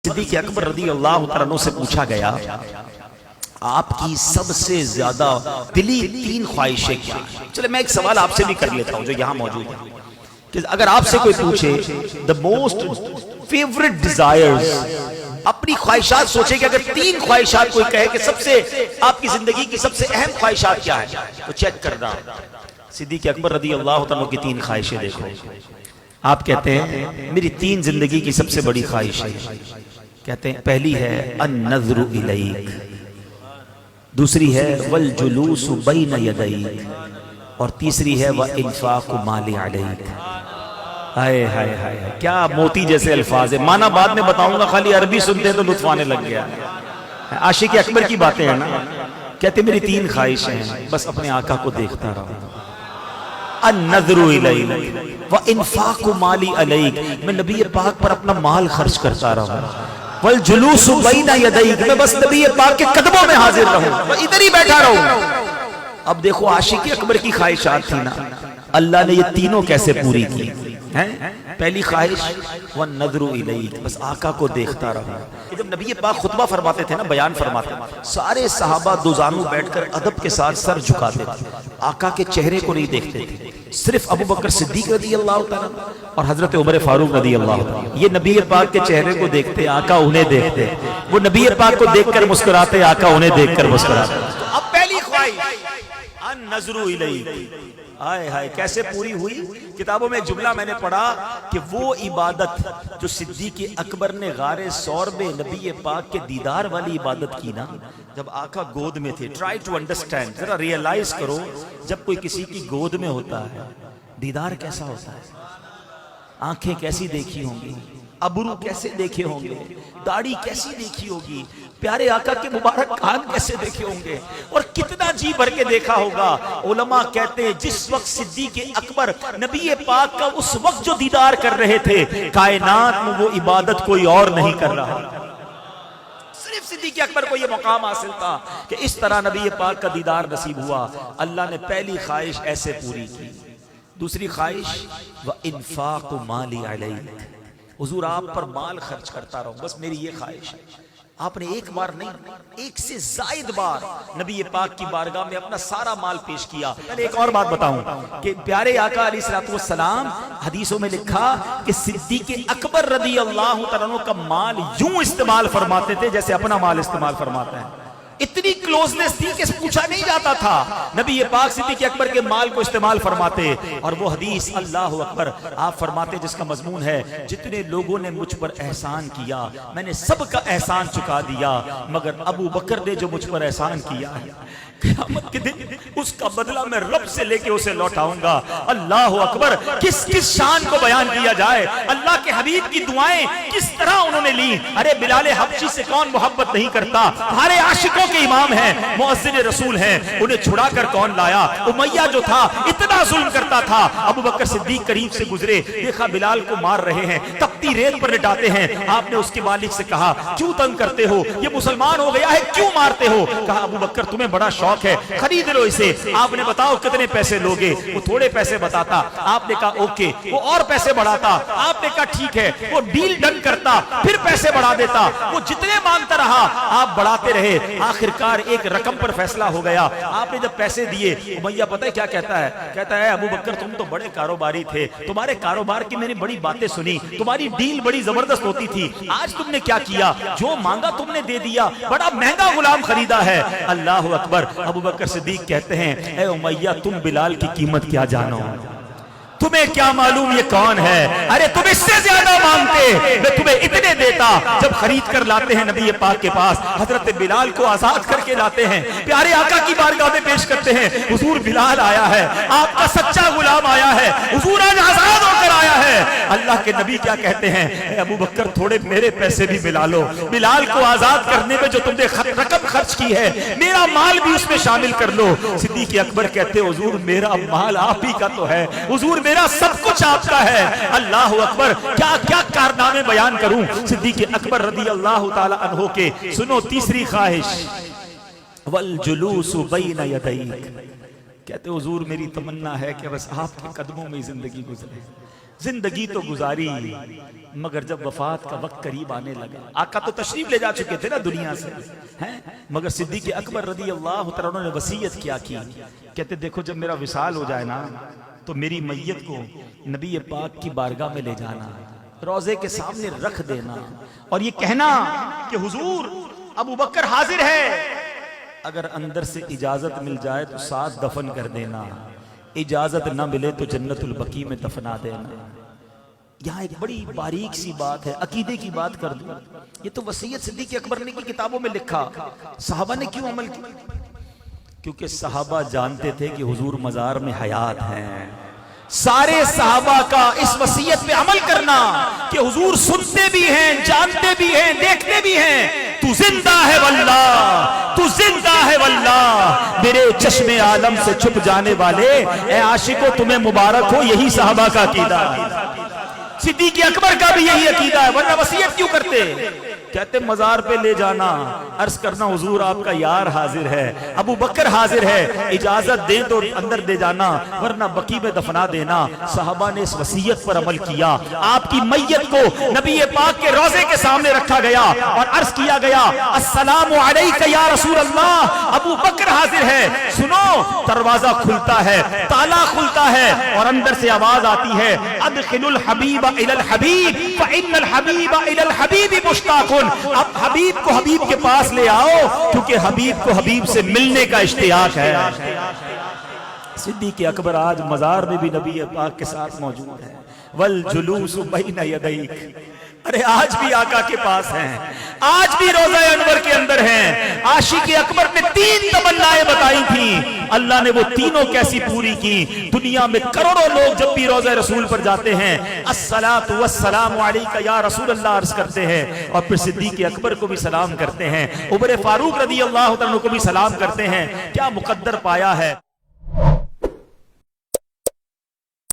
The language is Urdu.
صدیق اکبر رضی اللہ تعالیٰ عنہ سے پوچھا گیا آپ کی سب سے زیادہ دلی تین خواہشیں کیا ہیں؟ چلے میں ایک سوال آپ سے بھی کر لیتا ہوں جو یہاں موجود ہے کہ اگر آپ سے کوئی پوچھے the most favorite desires، اپنی خواہشات سوچے کہ اگر تین خواہشات کوئی کہے کہ سب سے آپ کی زندگی کی سب سے اہم خواہشات کیا ہے تو چیک کرنا صدیق اکبر رضی اللہ عنہ کی تین خواہشیں دیکھو۔ آپ کہتے ہیں میری تین زندگی کی سب سے بڑی خواہش ہے، کہتے ہیں پہلی ہے النظر الیک، دوسری ہے والجلوس بین یدیک، اور تیسری ہے وانفاق مال علیک۔ ہائے ہائے ہائے، کیا موتی جیسے الفاظ ہیں، معنی بعد میں بتاؤں گا، خالی عربی سنتے ہیں تو لطف آنے لگ گیا۔ عاشق اکبر کی باتیں ہیں نا، کہتے میری تین خواہشیں ہیں، بس اپنے آقا کو دیکھتا رہا، النظر الیک وانفاق مالی علیک، میں نبی پاک پر اپنا مال خرچ کرتا رہا، والجلوس بین یدیک، میں بس نبی پاک کے قدموں میں حاضر رہوں، میں ادھر ہی بیٹھا رہوں۔ اب دیکھو عاشق اکبر کی خواہشات تھی نا، اللہ نے یہ تینوں کیسے پوری کی ہیں؟ پہلی خواہش والنظر الیک، بس آقا کو دیکھتا رہا۔ جب نبی پاک خطبہ فرماتے تھے نا، بیان فرماتے تھے، سارے صحابہ دو زانو بیٹھ کر ادب کے ساتھ سر جھکاتے تھے، آقا کے چہرے کو نہیں دیکھتے تھے، صرف ابو بکر صدیق رضی اللہ تعالیٰ اور حضرت عمر فاروق رضی اللہ تعالیٰ، یہ نبی پاک کے چہرے کو دیکھتے، آقا انہیں دیکھتے، وہ نبی پاک کو دیکھ کر مسکراتے، آقا انہیں دیکھ کر مسکراتے۔ اب پہلی خواہش النظر الیک، آئے ہائے کیسے پوری ہوئی؟ کتابوں میں ایک جملہ میں نے پڑھا کہ وہ عبادت جو صدیق اکبر نے غار ثور میں نبی پاک کے دیدار والی عبادت کی نا، جب آقا گود میں تھے، ٹرائی ٹو انڈرسٹینڈ، ذرا ریئلائز کرو، جب کوئی کسی کی گود میں ہوتا ہے دیدار کیسا ہوتا ہے؟ آنکھیں کیسی دیکھی ہوں گی، ابرو کیسے دیکھے ہوں گے، داڑھی کیسی دیکھی ہوگی، پیارے آقا کے مبارک کان کیسے دیکھے ہوں گے، اور کتنا جی بھر کے دیکھا ہوگا۔ علماء کہتے ہیں جس وقت صدیق اکبر نبی پاک کا اس وقت جو دیدار کر رہے تھے، کائنات میں وہ عبادت کوئی اور نہیں کر رہا، صرف صدیق اکبر کو یہ مقام حاصل تھا کہ اس طرح نبی پاک کا دیدار نصیب ہوا۔ اللہ نے پہلی خواہش ایسے پوری کی۔ دوسری خواہش وانفاق مالی علیک، حضور آپ پر مال خرچ کرتا رہوں، بس میری یہ خواہش ہے۔ آپ نے ایک بار نہیں، ایک سے زائد بار نبی پاک کی بارگاہ میں اپنا سارا مال پیش کیا۔ میں ایک اور بات بتاؤں کہ پیارے آقا علیہ السلام حدیثوں میں لکھا کہ صدیق اکبر رضی اللہ تعالیٰ عنہ کا مال یوں استعمال فرماتے تھے جیسے اپنا مال استعمال فرماتے ہیں، اتنی کلوزنس تھی کہ پوچھا نہیں جاتا تھا، نبی پاک صدیق اکبر کے مال کو استعمال فرماتے۔ اور وہ حدیث اللہ اکبر آپ فرماتے جس کا مضمون ہے جتنے لوگوں نے مجھ پر احسان کیا میں نے سب کا احسان چکا دیا، مگر ابو بکر نے جو مجھ پر احسان کیا ہے قیامت کے دن اس کا بدلہ میں رب سے لے کے اسے لوٹاؤں گا۔ اللہ اکبر، کس کس شان کو بیان کیا جائے، اللہ کے حبیب کی دعائیں کس طرح انہوں نے لی۔ ارے بلال حبشی سے کون محبت نہیں کرتا، ہمارے عاشقوں کے امام ہیں، مؤذن رسول ہیں، انہیں چھڑا کر کون لایا؟ امیہ جو تھا اتنا ظلم کرتا تھا، ابو بکر صدیق قریب سے گزرے، دیکھا بلال کو مار رہے ہیں، تپتی ریت پر لٹاتے ہیں، آپ نے اس کے مالک سے کہا کیوں تنگ کرتے ہو، یہ مسلمان ہو گیا ہے کیوں مارتے ہو؟ کہا ابو بکر تمہیں بڑا شوق ہے، خرید لو اسے، آپ نے بتاؤ کتنے پیسے لوگے؟ وہ تھوڑے پیسے بتاتا، آپ نے کہا اوکے، وہ اور پیسے بڑھاتا، آپ نے کہا ٹھیک ہے، وہ ڈیل ڈن کرتا، پھر پیسے بڑھا دیتا، وہ جتنے مانگتا رہا آپ بڑھاتے رہے، آخرکار ایک رقم پر فیصلہ ہو گیا۔ آپ نے جب پیسے دیے، امیہ پتہ ہے کیا کہتا ہے؟ کہتا ہے ابو بکر تم تو بڑے کاروباری تھے، تمہارے کاروبار کی میں نے بڑی باتیں سنی، تمہاری ڈیل بڑی زبردست ہوتی تھی، آج تم نے کیا کیا؟ جو مانگا تم نے دے دیا، بڑا مہنگا غلام خریدا ہے۔ اللہ اکبر، ابو بکر صدیق کہتے ہیں اے امیہ تم بلال کی قیمت کیا جانو، تمہیں کیا معلوم یہ کون ہے؟ ارے تم اس سے زیادہ مانگتے، میں تمہیں اتنے دیتا۔ جب خرید کر لاتے ہیں نبی پاک کے پاس، حضرت بلال کو آزاد کر کے لاتے ہیں، پیارے آقا کی بارگاہ میں پیش کرتے ہیں، حضور بلال آیا ہے، آپ کا سچا غلام آیا ہے، حضور آج آزاد ہو کر آیا ہے۔ اللہ کے نبی کیا کہتے ہیں؟ اے ابو بکر تھوڑے میرے پیسے بھی ملا لو، بلال کو آزاد کرنے میں جو تم نے رقم خرچ کی ہے میرا مال بھی اس میں شامل کر لو۔ صدیق اکبر کہتے ہیں حضور میرا مال آپ ہی کا تو ہے، حضور میرا سب کچھ آپ کا ہے۔ اللہ اکبر، کیا کیا کارنامے بیان کروں صدیق اکبر رضی اللہ تعالی عنہ کے۔ سنو تیسری خواہش والجلوس بین یدیک، کہتے حضور میری تمنا ہے کہ بس آپ کے قدموں میں زندگی گزرے، زندگی تو گزاری مگر جب وفات کا وقت قریب آنے لگا، آقا تو تشریف لے جا چکے تھے نا دنیا سے ہیں، مگر صدیق اکبر رضی اللہ تعالیٰ عنہ نے وصیت کیا کی، کہتے دیکھو جب میرا وصال ہو جائے نا تو میری میت کو نبی پاک کی بارگاہ میں لے جانا، روضے کے سامنے رکھ دینا اور یہ کہنا کہ حضور ابو بکر حاضر ہے، اگر اندر سے اجازت مل جائے تو ساتھ دفن کر دینا، اجازت نہ ملے تو جنت البقیع میں دفنا دینا۔ یہاں ایک بڑی باریک سی بات ہے، عقیدے کی بات کر دوں، یہ تو وصیت صدیق اکبر نے کی کتابوں میں لکھا، صحابہ نے کیوں عمل کیا؟ کیونکہ صحابہ جانتے تھے کہ حضور مزار میں حیات ہیں۔ سارے صحابہ کا اس وصیت پہ عمل کرنا کہ حضور سنتے بھی ہیں، جانتے بھی ہیں، دیکھتے بھی ہیں، تو زندہ ہے واللہ، تو زندہ ہے واللہ، میرے چشم عالم سے چھپ جانے والے اے عاشقو تمہیں مبارک ہو، یہی صحابہ کا عقیدہ ہے۔ صدیق اکبر کا بھی یہی عقیدہ ہے، ورنہ وصیت کیوں کرتے؟ کہتے مزار پہ لے جانا، عرض کرنا حضور آپ کا یار حاضر ہے، ابو بکر حاضر ہے، اجازت دیں تو اندر دے جانا ورنہ بقیع میں دفنا دینا۔ صحابہ نے اس وصیت پر عمل کیا، آپ کی میت کو نبی پاک کے روضے کے سامنے رکھا گیا اور عرض کیا گیا السلام علیک یا رسول اللہ، ابو بکر حاضر ہے۔ سنو، دروازہ کھلتا ہے، تالا کھلتا ہے اور اندر سے آواز آتی ہے ادخلوا الحبیب الی الحبیب فإن الحبیب الی الحبیب مشتاق۔ اب حبیب کو حبیب کے پاس لے آؤ کیونکہ حبیب کو حبیب سے ملنے کا اشتیاق ہے۔ صدیق اکبر آج مزار میں بھی نبی پاک کے ساتھ موجود ہے، والجلوس بین یدیک، ارے آج بھی آقا کے پاس ہیں، آج بھی روضہ انور کے اندر ہیں۔ عاشق اکبر نے 3 تمنائیں بتائی تھیں، اللہ نے وہ تینوں کیسی پوری کی۔ دنیا میں کروڑوں لوگ جب بھی روضہ رسول پر جاتے ہیں الصلاۃ والسلام علیک یا رسول اللہ عرض کرتے ہیں اور پھر صدیق اکبر کو بھی سلام کرتے ہیں، عمر فاروق رضی اللہ عنہ کو بھی سلام کرتے ہیں۔ کیا مقدر پایا ہے۔